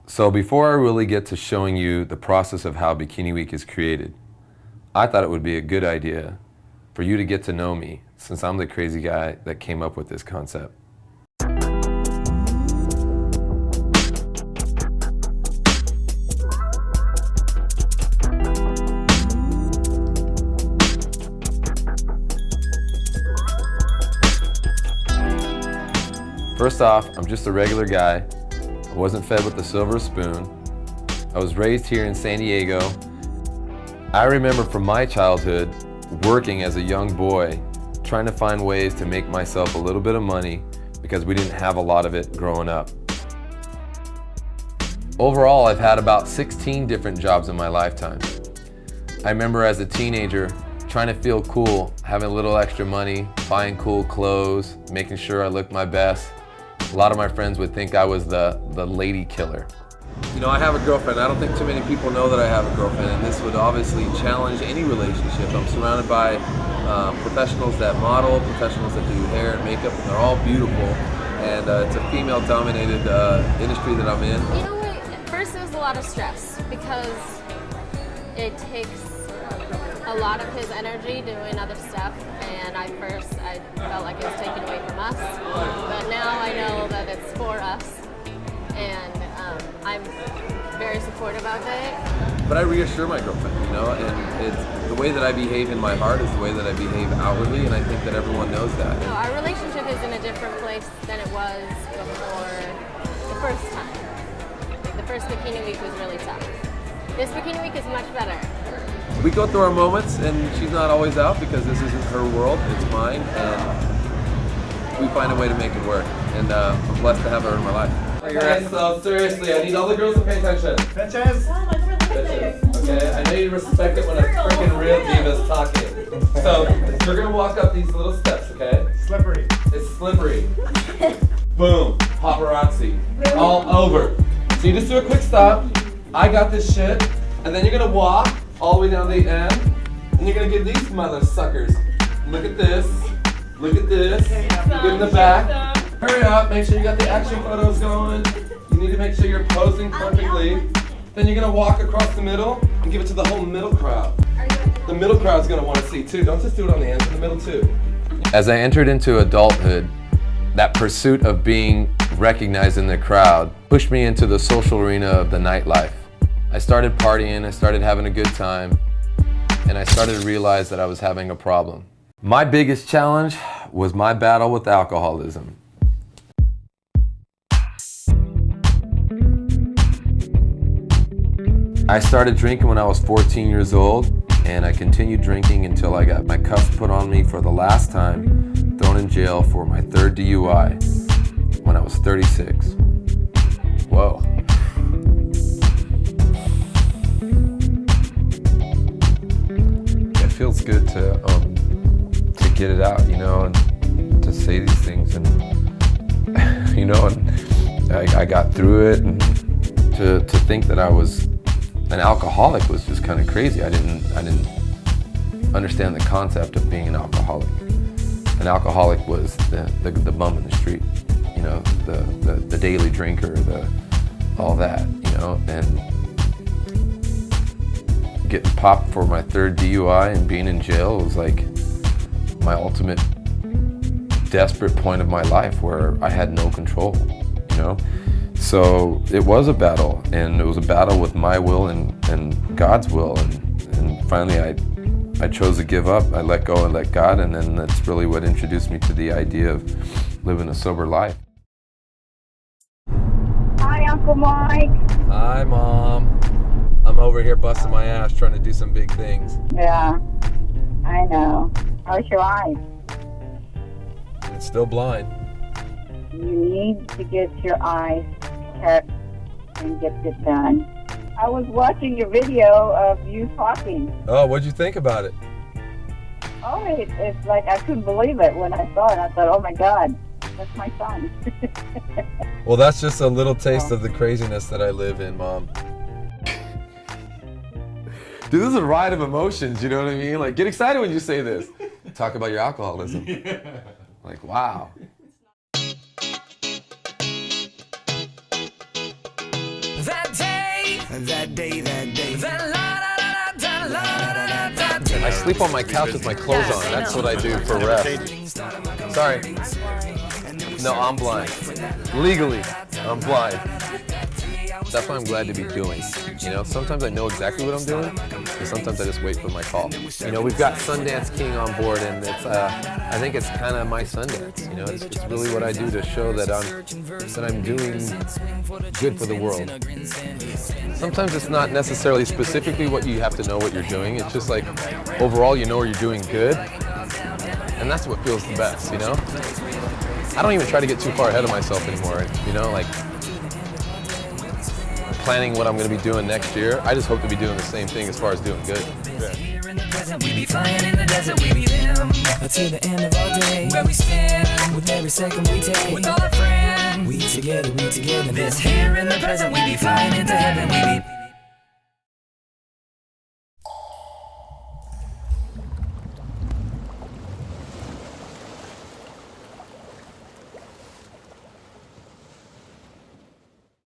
So before I really get to showing you the process of how Bikini Week is created, I thought it would be a good idea for you to get to know me, since I'm the crazy guy that came up with this concept. First off, I'm just a regular guy. I wasn't fed with a silver spoon. I was raised here in San Diego. I remember from my childhood working as a young boy, trying to find ways to make myself a little bit of money because we didn't have a lot of it growing up. Overall, I've had about 16 different jobs in my lifetime. I remember as a teenager trying to feel cool, having a little extra money, buying cool clothes, making sure I looked my best. A lot of my friends would think I was the lady killer. You know, I have a girlfriend. I don't think too many people know that I have a girlfriend, and this would obviously challenge any relationship. I'm surrounded by professionals that model, professionals that do hair and makeup, and they're all beautiful. And it's a female-dominated industry that I'm in. You know what? At first it was a lot of stress because it takes a lot of his energy doing other stuff, and I felt like it was taken away from us. But now I know that it's for us, and I'm very supportive of it. But I reassure my girlfriend, you know, and it's the way that I behave in my heart is the way that I behave outwardly, and I think that everyone knows that. No, our relationship is in a different place than it was before the first time. Like, the first Bikini Week was really tough. This Bikini Week is much better. We go through our moments, and she's not always out because this isn't her world, it's mine, and we find a way to make it work. And I'm blessed to have her in my life. Okay, so seriously, I need all the girls to pay attention. Bitches! Bitches, okay? I know you respect it when a freaking real diva's talking. So, you're gonna walk up these little steps, okay? Slippery. It's slippery. Boom, paparazzi, all over. So you just do a quick stop, I got this shit, and then you're gonna walk all the way down the end, and you're gonna give these mother suckers, look at this, you get in the back, hurry up, make sure you got the action photos going, you need to make sure you're posing perfectly, then you're gonna walk across the middle and give it to the whole middle crowd. The middle crowd's gonna wanna see too, don't just do it on the ends, in the middle too. As I entered into adulthood, that pursuit of being recognized in the crowd pushed me into the social arena of the nightlife. I started partying, I started having a good time, and I started to realize that I was having a problem. My biggest challenge was my battle with alcoholism. I started drinking when I was 14 years old, and I continued drinking until I got my cuffs put on me for the last time, thrown in jail for my third DUI when I was 36. Whoa. It feels good to get it out, you know, and to say these things, and you know, and I got through it, and to think that I was an alcoholic was just kind of crazy. I didn't understand the concept of being an alcoholic. An alcoholic was the bum in the street, you know, the daily drinker, all that, you know, and getting popped for my third DUI and being in jail was like my ultimate desperate point of my life where I had no control, you know. So it was a battle, and it was a battle with my will and God's will, and finally I chose to give up. I let go and let God, and then that's really what introduced me to the idea of living a sober life. Hi, Uncle Mike. Hi, Mom. I'm over here busting my ass trying to do some big things. Yeah, I know. How's your eyes? It's still blind. You need to get your eyes checked and get it done. I was watching your video of you talking. Oh, what'd you think about it? Oh, it's like I couldn't believe it when I saw it. I thought, oh my God, that's my son. Well, that's just a little taste of the craziness that I live in, Mom. Dude, this is a ride of emotions, you know what I mean? Like, get excited when you say this. Talk about your alcoholism. Yeah. Like, wow. I sleep on my couch with my clothes on. That's what I do for rest. Sorry. No, I'm blind. Legally, I'm blind. That's what I'm glad to be doing. You know, sometimes I know exactly what I'm doing, and sometimes I just wait for my call. You know, we've got Sundance King on board, and it's I think it's kind of my Sundance. You know, it's really what I do to show that I'm doing good for the world. Sometimes it's not necessarily specifically what you have to know what you're doing. It's just like overall, you know, you're doing good, and that's what feels the best. You know, I don't even try to get too far ahead of myself anymore. You know, like planning what I'm going to be doing next year. I just hope to be doing the same thing as far as doing good. We be flying in the desert, we be them until the end of our day. Where we stand with every second we take with all our friends. We together, this here in the present.